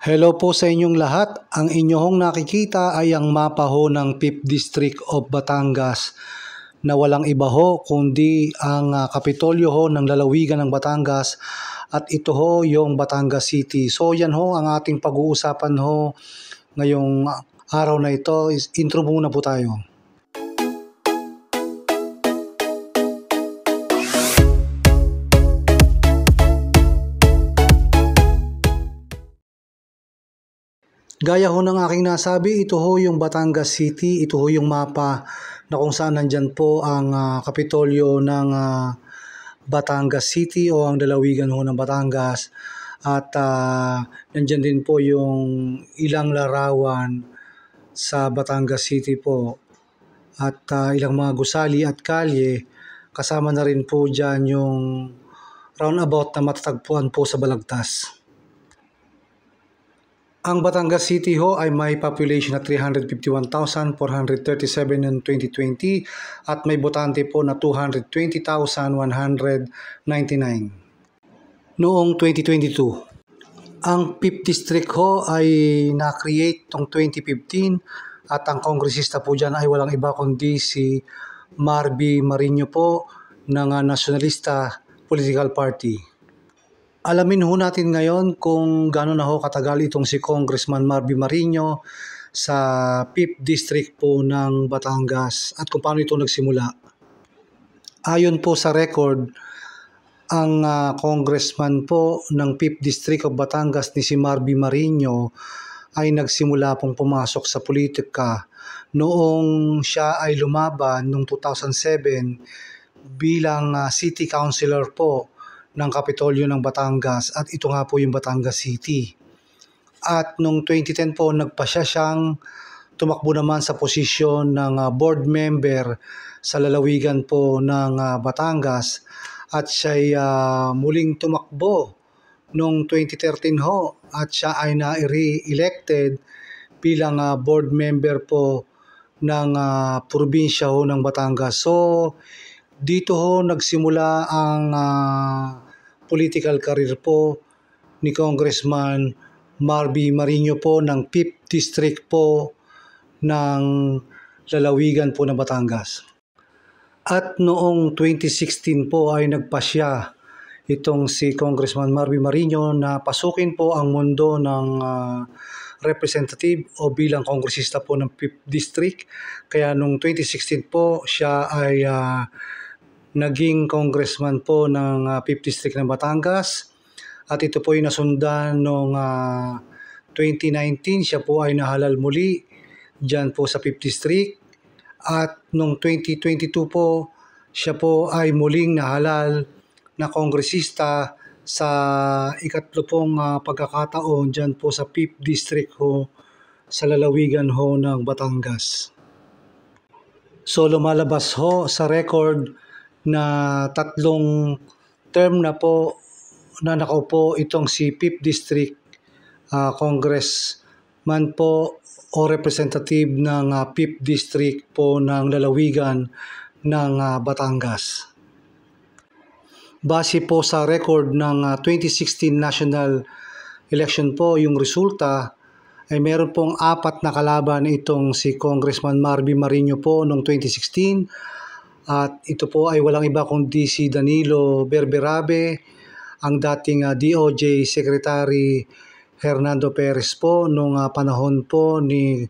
Hello po sa inyong lahat. Ang inyong nakikita ay ang mapa ho ng 5th District of Batangas na walang iba ho kundi ang Kapitolyo ho ng lalawigan ng Batangas at ito ho yung Batangas City. So yan ho ang ating pag-uusapan ho ngayong araw na ito. Intro muna po tayo. Gaya ho ng aking nasabi, ito ho yung Batangas City, ito ho yung mapa na kung saan nandyan po ang Kapitolyo ng Batangas City o ang lalawigan ho ng Batangas. At nandyan din po yung ilang larawan sa Batangas City po. At ilang mga gusali at kalye, kasama na rin po dyan yung roundabout na matatagpuan po sa Balagtas. Ang Batangas City ho ay may population na 351,437 noong 2020 at may botante po na 220,199 noong 2022. Ang 5th District ho ay na-create noong 2015 at ang kongresista po dyan ay walang iba kundi si Marby Marino po ng Nacionalista Political Party. Alamin ho natin ngayon kung gaano na ho katagal itong si Congressman Marby Marino sa 5th District po ng Batangas at kung paano ito nagsimula. Ayon po sa record, ang congressman po ng 5th District of Batangas ni si Marby Marino ay nagsimula pong pumasok sa politika noong siya ay lumaban noong 2007 bilang city councilor po ng Kapitolyo ng Batangas at ito nga po yung Batangas City. At noong 2010 po nagpasya siyang tumakbo naman sa posisyon ng board member sa lalawigan po ng Batangas at siya muling tumakbo noong 2013 ho at siya ay na-re-elected bilang board member po ng probinsya ho ng Batangas. So dito ho nagsimula ang political career po ni Congressman Marby Marino po ng 5th District po ng lalawigan po ng Batangas. At noong 2016 po ay nagpasya itong si Congressman Marby Marino na pasukin po ang mundo ng representative o bilang kongresista po ng 5th District. Kaya noong 2016 po siya ay naging congressman po ng 5th District ng Batangas at ito po ay nasundan noong 2019 siya po ay nahalal muli dyan po sa 5th District at noong 2022 po siya po ay muling nahalal na kongresista sa ikatlo pong pagkakataon dyan po sa 5th District ho sa lalawigan ho ng Batangas. So lumalabas ho sa record na 3 term na po na nakaupo itong si 5th District Congressman po o representative ng 5th District po ng lalawigan ng Batangas. Base po sa record ng 2016 national election po, yung resulta ay meron pong 4 na kalaban itong si Congressman Marby Marino po noong 2016. At ito po ay walang iba kundi si Danilo Berberabe, ang dating DOJ Secretary Hernando Perez po nung panahon po ni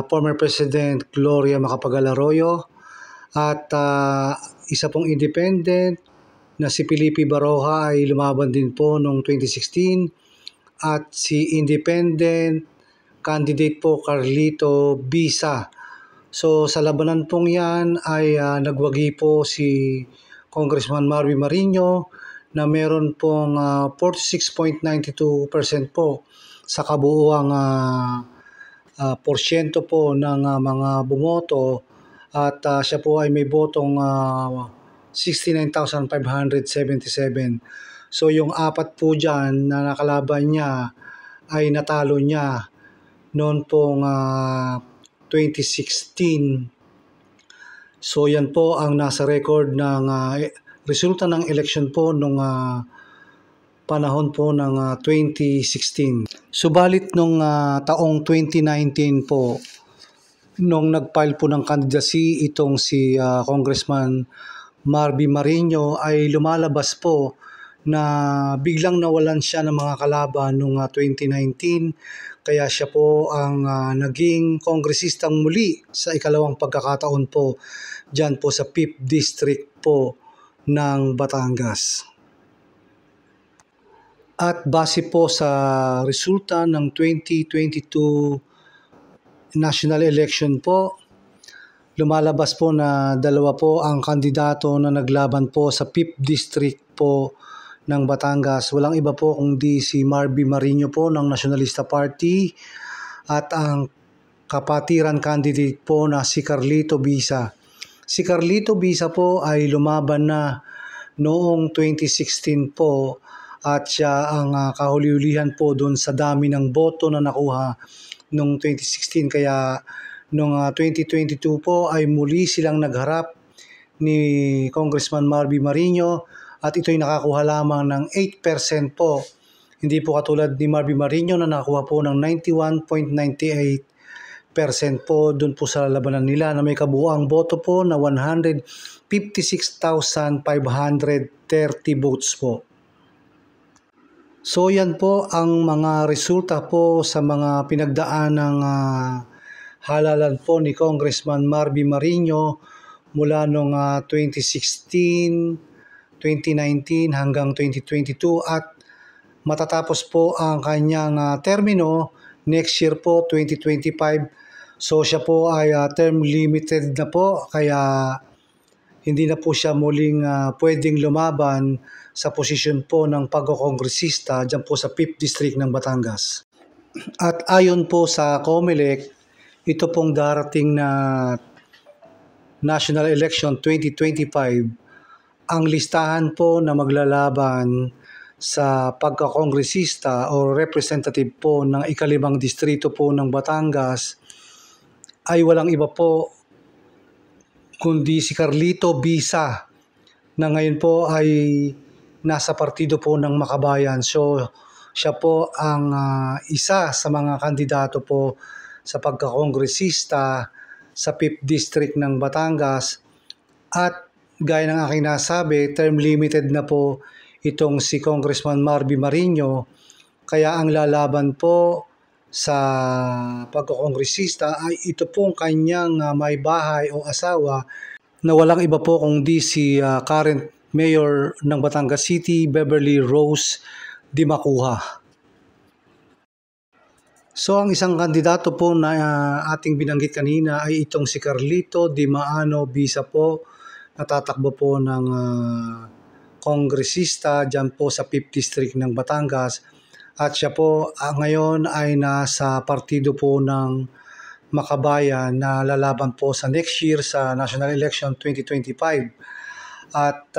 former President Gloria Macapagal-Arroyo at isa pong independent na si Felipe Baroja ay lumaban din po noong 2016 at si independent candidate po Carlito Bisa. So sa labanan pong yan ay nagwagi po si Congressman Marby Marino na meron pong 46.92% po sa kabuuang porsyento po ng mga bumoto at siya po ay may botong 69,577. So yung 4 po dyan na nakalaban niya ay natalo niya noon pong 2016. So yan po ang nasa record ng resulta ng election po nung panahon po ng 2016. Subalit nung taong 2019 po, nung nag-file po ng candidacy itong si Congressman Marby Marinho, ay lumalabas po na biglang nawalan siya ng mga kalaban noong 2019. Kaya siya po ang naging kongresistang muli sa ikalawang pagkakataon po dyan po sa 5th District po ng Batangas. At base po sa resulta ng 2022 national election po, lumalabas po na dalawa po ang kandidato na naglaban po sa 5th District po ng Batangas. Walang iba po kundi si Marby Marinho po ng Nacionalista Party at ang kapatiran candidate po na si Carlito Bisa. Si Carlito Bisa po ay lumaban na noong 2016 po at siya ang kahuli-hulihan po doon sa dami ng boto na nakuha noong 2016. Kaya noong 2022 po ay muli silang nagharap ni Congressman Marby Marinho at ito'y nakakuha lamang ng 8% po. Hindi po katulad ni Marby Marinho na nakakuha po ng 91.98% po doon po sa labanan nila na may kabuuang boto po na 156,530 votes po. So yan po ang mga resulta po sa mga pinagdaan ng halalan po ni Congressman Marby Marinho mula noong 2016, 2019 hanggang 2022 at matatapos po ang kanyang termino next year po 2025. So siya po ay term limited na po kaya hindi na po siya muling pwedeng lumaban sa posisyon po ng pagkokongresista dyan po sa 5th District ng Batangas. At ayon po sa COMELEC, ito pong darating na National Election 2025, ang listahan po na maglalaban sa pagkakongresista o representative po ng ika-5 distrito po ng Batangas ay walang iba po kundi si Carlito Bisa na ngayon po ay nasa partido po ng Makabayan. So siya po ang isa sa mga kandidato po sa pagkakongresista sa 5th District ng Batangas at gaya ng aking nasabi, term limited na po itong si Congressman Marby Marinho. Kaya ang lalaban po sa pagkokongresista ay ito pong kanyang may bahay o asawa na walang iba po kundi si current Mayor ng Batangas City, Beverly Rose Dimacuja. So ang isang kandidato po na ating binanggit kanina ay itong si Carlito Dimaano Bisa po, natatakbo po ng kongresista dyan po sa 5th District ng Batangas at siya po ngayon ay nasa partido po ng Makabayan na lalaban po sa next year sa National Election 2025 at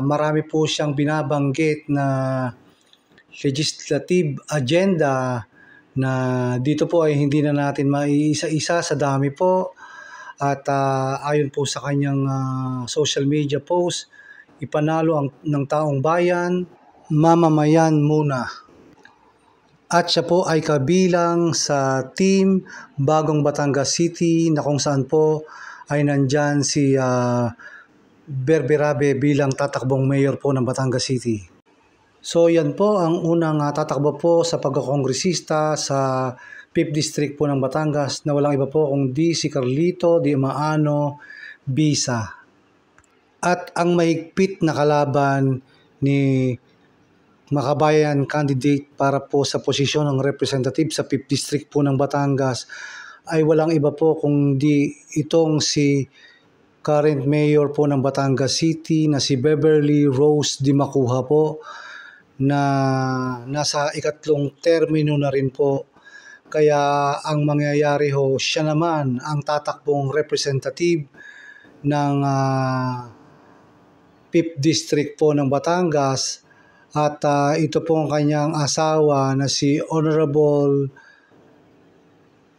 marami po siyang binabanggit na legislative agenda na dito po ay hindi na natin maiisa-isa sa dami po. At ayon po sa kanyang social media post, ipanalo ng taong bayan, mamamayan muna. At siya po ay kabilang sa team Bagong Batangas City na kung saan po ay nandyan si Berberabe bilang tatakbong mayor po ng Batangas City. So yan po ang unang tatakbo po sa pagkakongresista sa 5th District po ng Batangas na walang iba po kundi si Carlito Dimaano Bisa. At ang mahigpit na kalaban ni Makabayan candidate para po sa posisyon ng representative sa 5th District po ng Batangas ay walang iba po kundi itong si current Mayor po ng Batangas City na si Beverly Rose Dimacuja po na nasa ikatlong termino na rin po. Kaya ang mangyayari ho, siya naman ang tatakbong representative ng 5th District po ng Batangas at ito po ang kanyang asawa na si Honorable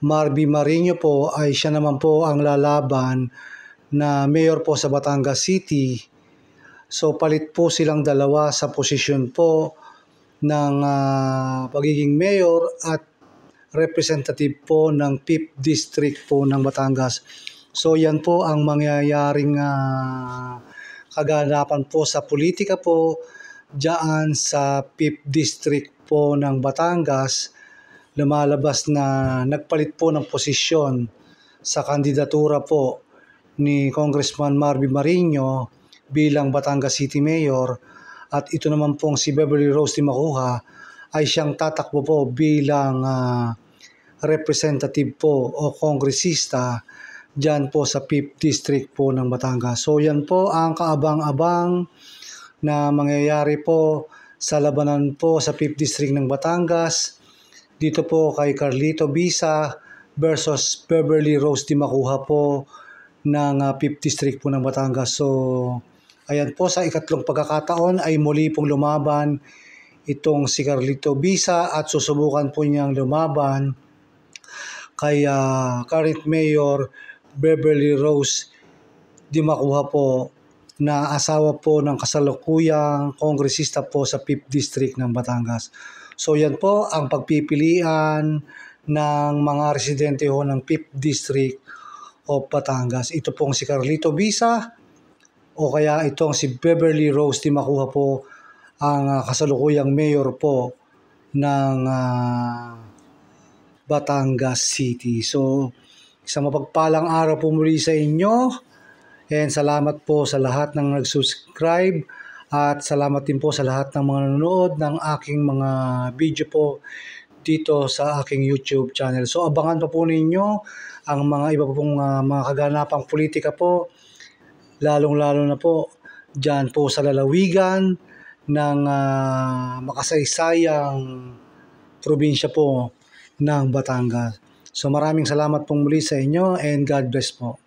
Marby Marinho po ay siya naman po ang lalaban na mayor po sa Batangas City. So palit po silang dalawa sa posisyon po ng pagiging mayor at representative po ng 5th District po ng Batangas. So yan po ang mangyayaring kaganapan po sa politika po diyan sa 5th District po ng Batangas. Lumalabas na nagpalit po ng posisyon sa kandidatura po ni Congressman Marby Marinho bilang Batangas City Mayor, at ito naman pong si Beverly Rose Dimacuja ay siyang tatakbo po bilang representative po o kongresista dyan po sa 5th District po ng Batangas. So yan po ang kaabang-abang na mangyayari po sa labanan po sa 5th District ng Batangas. Dito po kay Carlito Bisa versus Beverly Rose Dimacuja po ng 5th District po ng Batangas. So ayan po, sa ikatlong pagkakataon ay muli pong lumaban itong si Carlito Bisa at susubukan po niyang lumaban kay current Mayor Beverly Rose Dimacuja po, na asawa po ng kasalukuyang kongresista po sa 5th District ng Batangas. So yan po ang pagpipilian ng mga residente ho ng 5th District of Batangas. Ito pong si Carlito Bisa o kaya itong si Beverly Rose Dimacuja po ang kasalukuyang mayor po ng Batangas City. So isang mapagpalang araw po muli sa inyo, and salamat po sa lahat ng nag-subscribe at salamat din po sa lahat ng mga nanonood ng aking mga video po dito sa aking YouTube channel. So abangan pa po ninyo ang mga iba pong mga kaganapang politika po, lalong-lalo na po dyan po sa lalawigan ng makasaysayang probinsya po ng Batangas. So maraming salamat pong muli sa inyo, and God bless po.